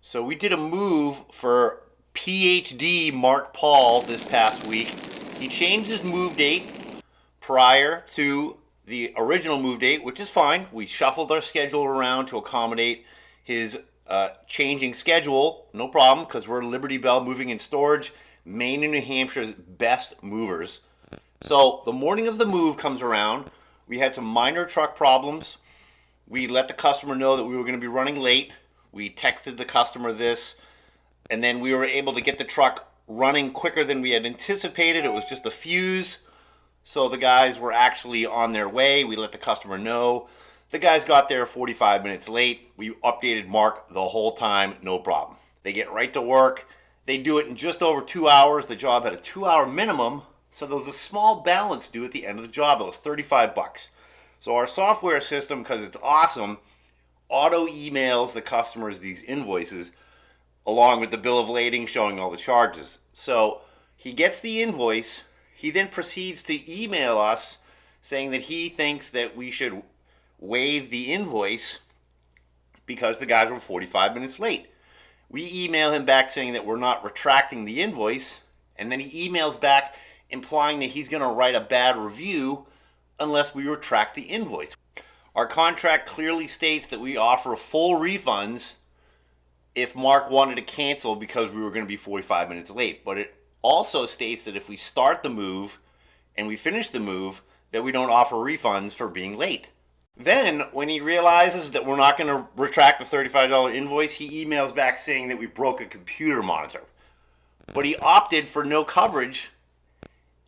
So we did a move for Ph.D. Mark Paul this past week. He changed his move date prior to the original move date, which is fine. We shuffled our schedule around to accommodate his changing schedule. No problem, because we're Liberty Bell Moving and Storage, Maine and New Hampshire's best movers. So the morning of the move comes around. We had some minor truck problems. We let the customer know that we were going to be running late. We texted the customer this, and then we were able to get the truck running quicker than we had anticipated. It was just a fuse, so the guys were actually on their way. We let the customer know. The guys got there 45 minutes late. We updated Mark the whole time, no problem. They get right to work. They do it in just over 2 hours. The job had a 2-hour minimum, so there was a small balance due at the end of the job. It was $35. So our software system, because it's awesome, auto emails the customers these invoices along with the bill of lading showing all the charges. So he gets the invoice. He then proceeds to email us saying that he thinks that we should waive the invoice because the guys were 45 minutes late. We email him back saying that we're not retracting the invoice, and then he emails back implying that he's going to write a bad review unless we retract the invoice. Our contract clearly states that we offer full refunds if Mark wanted to cancel because we were going to be 45 minutes late. But it also states that if we start the move and we finish the move, that we don't offer refunds for being late. Then, when he realizes that we're not going to retract the $35 invoice, he emails back saying that we broke a computer monitor. But he opted for no coverage.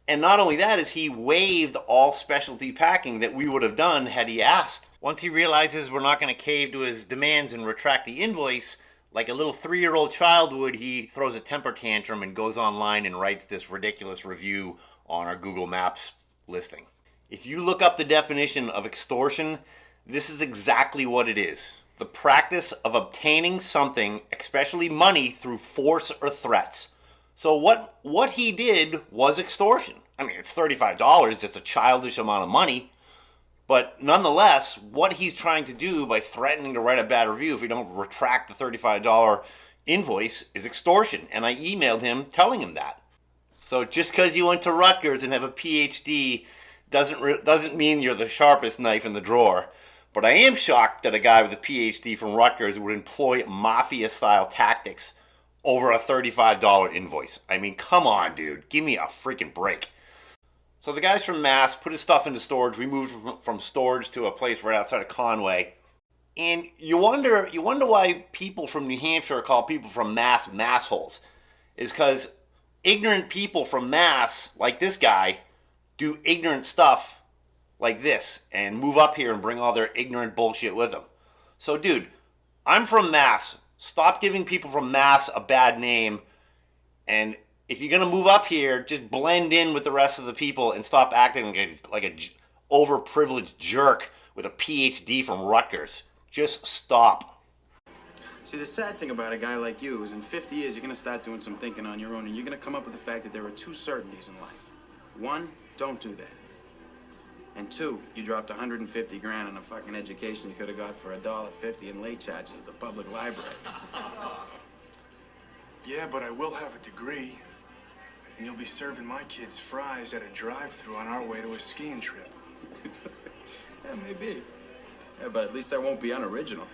And not only that, is he waived all specialty packing that we would have done had he asked. Once he realizes we're not going to cave to his demands and retract the invoice, like a little 3-year-old child would, he throws a temper tantrum and goes online and writes this ridiculous review on our Google Maps listing. If you look up the definition of extortion, this is exactly what it is. The practice of obtaining something, especially money, through force or threats. So what he did was extortion. I mean, it's $35, it's a childish amount of money, but nonetheless, what he's trying to do by threatening to write a bad review if we don't retract the $35 invoice is extortion, and I emailed him telling him that. So just because you went to Rutgers and have a Ph.D. doesn't mean you're the sharpest knife in the drawer. But I am shocked that a guy with a Ph.D. from Rutgers would employ mafia-style tactics over a $35 invoice. I mean, come on, dude. Give me a freaking break. So the guys from Mass put his stuff into storage. We moved from storage to a place right outside of Conway. And you wonder why people from New Hampshire call people from Mass massholes. Is because ignorant people from Mass, like this guy, do ignorant stuff like this and move up here and bring all their ignorant bullshit with them. So, dude, I'm from Mass. Stop giving people from Mass a bad name, and if you're going to move up here, just blend in with the rest of the people and stop acting like a overprivileged jerk with a Ph.D. from Rutgers. Just stop. See, the sad thing about a guy like you is in 50 years, you're going to start doing some thinking on your own, and you're going to come up with the fact that there are 2 certainties in life. 1, don't do that. And 2, you dropped 150 grand on a fucking education you could have got for $1.50 in late charges at the public library. Yeah, but I will have a degree. And you'll be serving my kids fries at a drive-thru on our way to a skiing trip. Yeah, maybe. Yeah, but at least I won't be unoriginal.